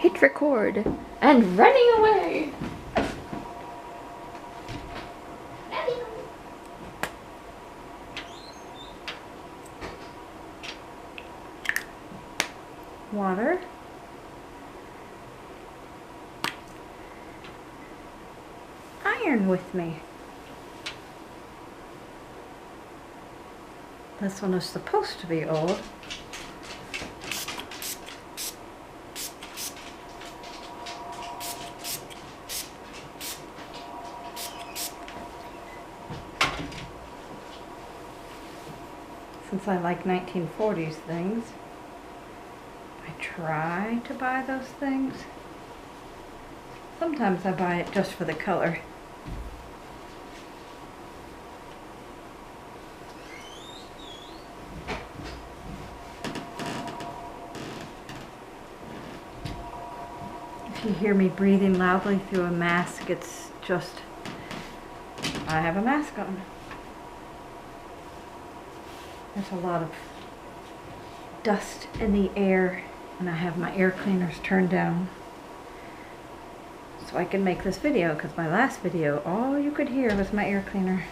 hit record, and running away. Water. Iron with me. This one is supposed to be old. Since I like 1940s things, I try to buy those things. Sometimes I buy it just for the color. If you hear me breathing loudly through a mask, it's just I have a mask on. There's a lot of dust in the air, and I have my air cleaners turned down so I can make this video, because my last video, all you could hear was my air cleaner.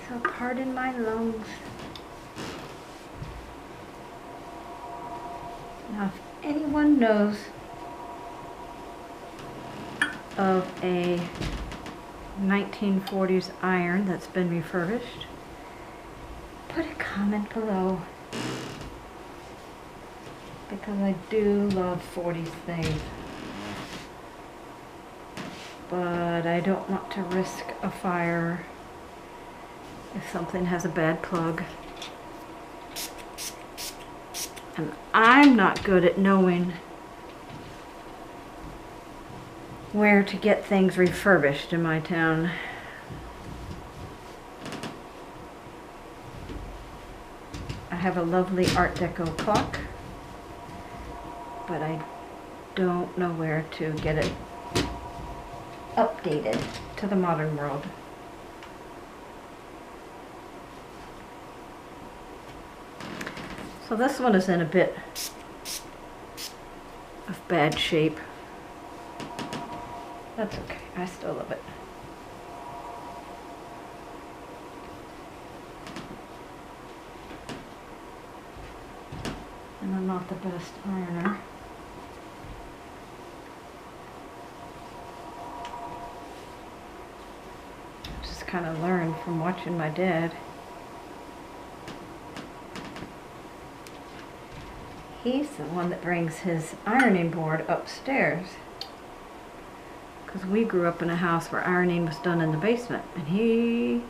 So pardon my lungs. Now, if anyone knows of a 1940s iron that's been refurbished, put a comment below, because I do love 40s things, but I don't want to risk a fire if something has a bad plug. And I'm not good at knowing where to get things refurbished in my town. I have a lovely Art Deco clock, but I don't know where to get it updated to the modern world. So this one is in a bit of bad shape. That's okay, I still love it. And I'm not the best ironer. I just kind of learned from watching my dad. He's the one that brings his ironing board upstairs, because we grew up in a house where ironing was done in the basement, and he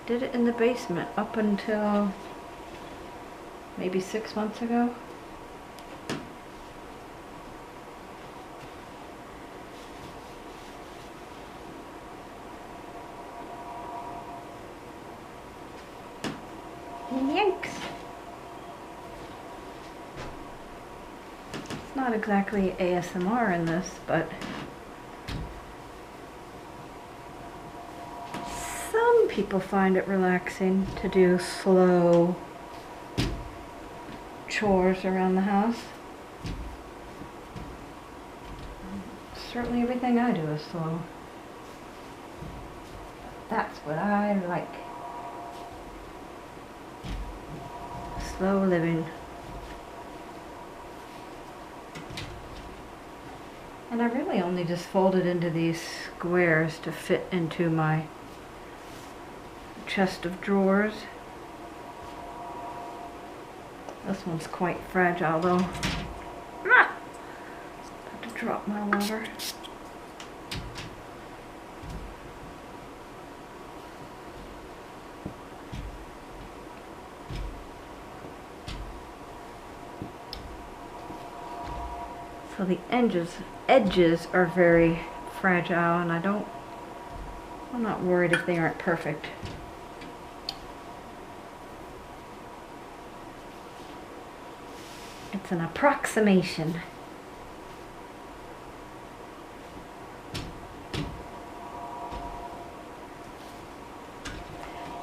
did it in the basement up until maybe 6 months ago. Yanks! It's not exactly ASMR in this, but some people find it relaxing to do slow chores around the house. Certainly everything I do is slow. That's what I like. Slow living. And I really only just folded into these squares to fit into my chest of drawers. This one's quite fragile though. Have to drop my water. So the edges are very fragile, and I'm not worried if they aren't perfect. It's an approximation.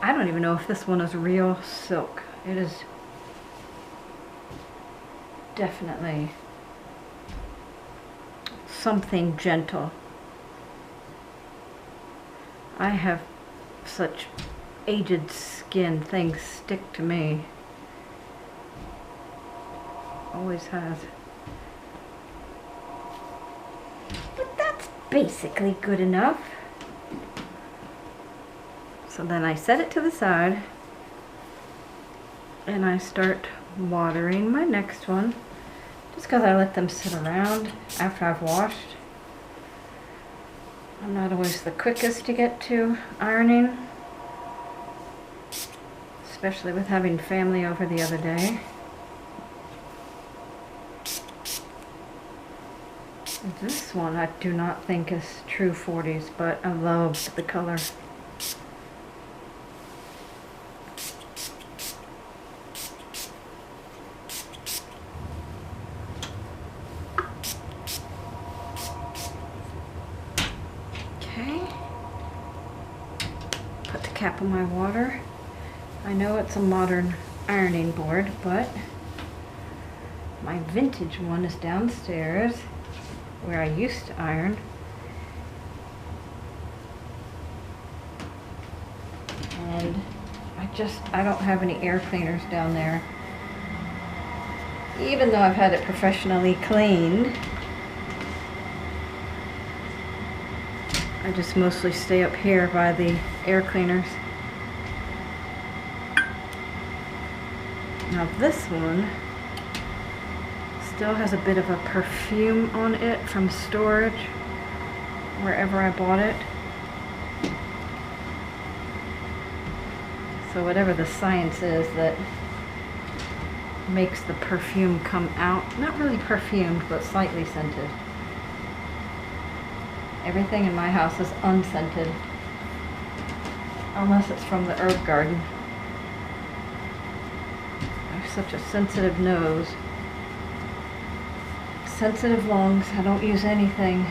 I don't even know if this one is real silk. It is definitely something gentle. I have such aged skin, things stick to me. Always has. But that's basically good enough. So then I set it to the side and I start watering my next one, just because I let them sit around after I've washed. I'm not always the quickest to get to ironing, especially with having family over the other day. This one I do not think is true 40s, but I love the color. Okay. Put the cap on my water. I know it's a modern ironing board, but my vintage one is downstairs where I used to iron. And I don't have any air cleaners down there. Even though I've had it professionally cleaned, I just mostly stay up here by the air cleaners. Now this one still has a bit of a perfume on it from storage, wherever I bought it. So whatever the science is that makes the perfume come out, not really perfumed, but slightly scented. Everything in my house is unscented, unless it's from the herb garden. I have such a sensitive nose. Sensitive lungs. I don't use anything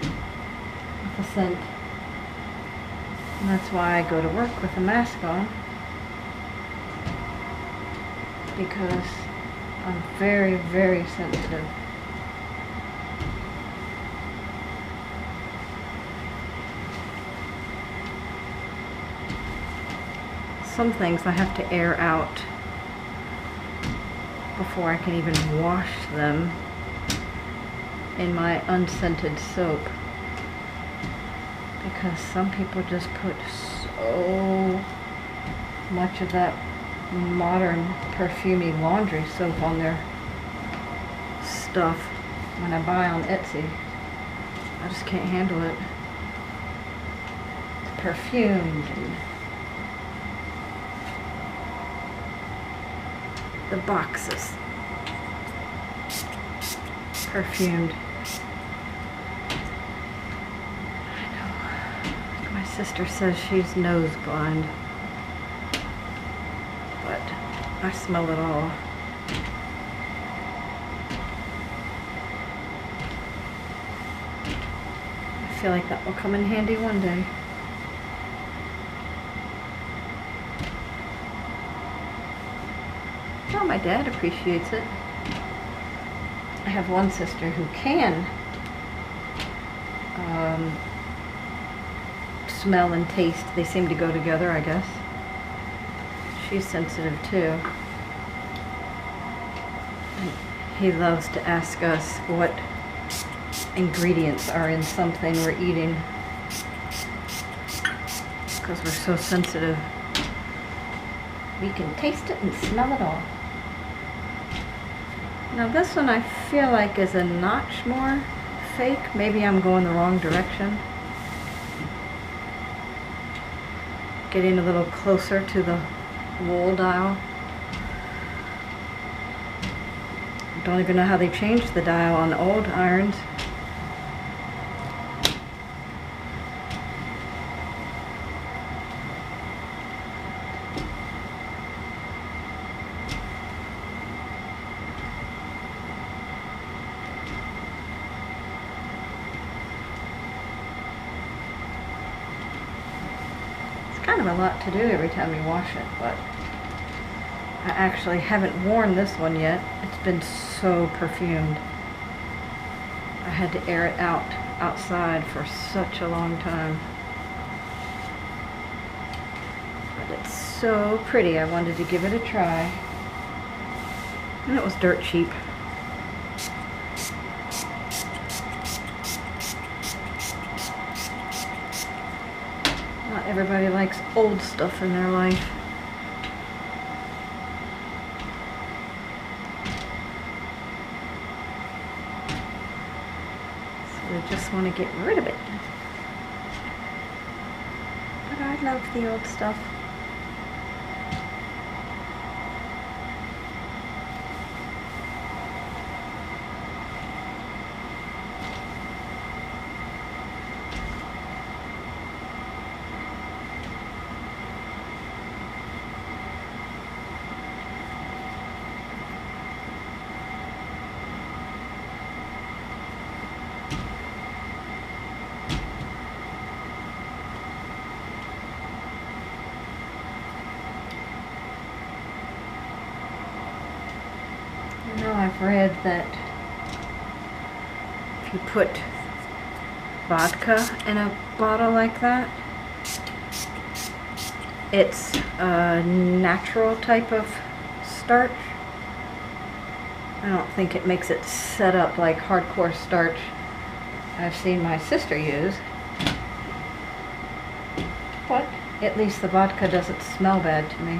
with a scent. And that's why I go to work with a mask on, because I'm very, very sensitive. Some things I have to air out before I can even wash them in my unscented soap, because some people just put so much of that modern perfumey laundry soap on their stuff. When I buy on Etsy, I just can't handle it. It's perfumed, and the boxes perfumed. I know. My sister says she's nose blind, but I smell it all. I feel like that will come in handy one day. Well, my dad appreciates it. I have one sister who can smell and taste. They seem to go together, I guess. She's sensitive too. And he loves to ask us what ingredients are in something we're eating, because we're so sensitive. We can taste it and smell it all. Now this one I feel like is a notch more fake. Maybe I'm going the wrong direction. Getting a little closer to the wool dial. Don't even know how they changed the dial on old irons. Kind of a lot to do every time you wash it, but I actually haven't worn this one yet. It's been so perfumed. I had to air it outside for such a long time. But it's so pretty. I wanted to give it a try. And it was dirt cheap. Not everybody likes old stuff in their life. So they just want to get rid of it. But I love the old stuff. You know, I've read that if you put vodka in a bottle like that, it's a natural type of starch. I don't think it makes it set up like hardcore starch I've seen my sister use. But at least the vodka doesn't smell bad to me.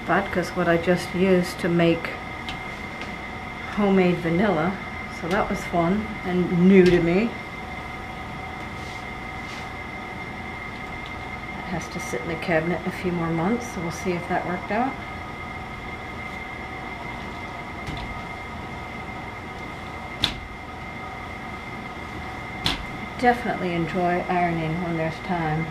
Vodka's what I just used to make homemade vanilla, so that was fun and new to me. It has to sit in the cabinet a few more months, so we'll see if that worked out. Definitely enjoy ironing when there's time.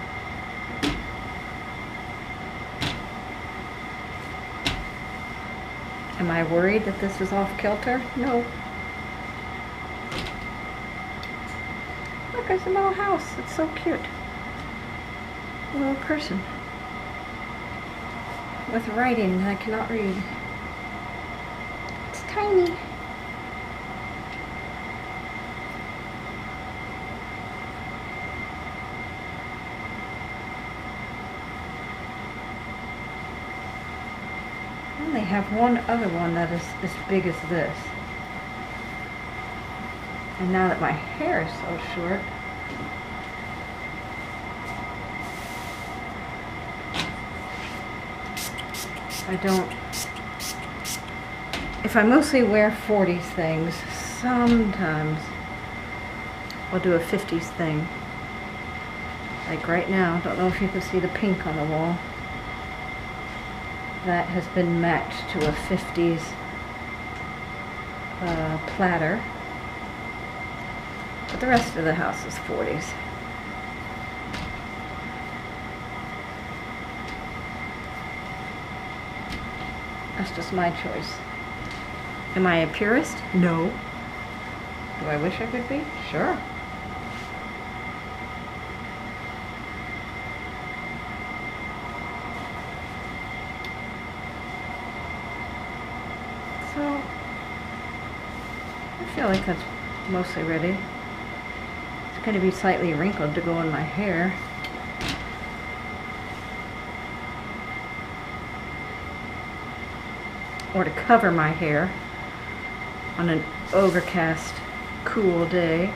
Am I worried that this is off kilter? No. Look, there's a little house. It's so cute. A little person with writing that I cannot read. It's tiny. And they have one other one that is as big as this. And now that my hair is so short, if I mostly wear 40s things, sometimes I'll do a 50s thing. Like right now, don't know if you can see the pink on the wall. That has been matched to a 50s platter. But the rest of the house is 40s. That's just my choice. Am I a purist? No. Do I wish I could be? Sure. So, I feel like that's mostly ready. It's going to be slightly wrinkled to go in my hair. Or to cover my hair on an overcast, cool day.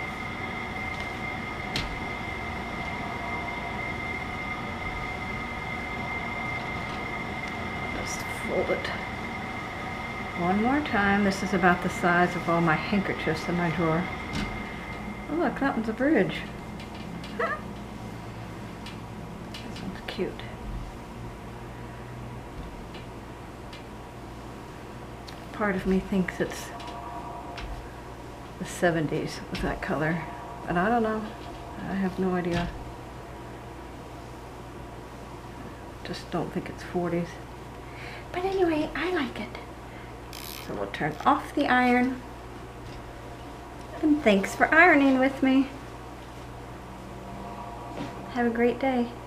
Just fold it one more time. This is about the size of all my handkerchiefs in my drawer. Oh look, that one's a bridge. This one's cute. Part of me thinks it's the 70s with that color, but I don't know. I have no idea. Just don't think it's 40s. But anyway, I like it. So we'll turn off the iron. And thanks for ironing with me. Have a great day.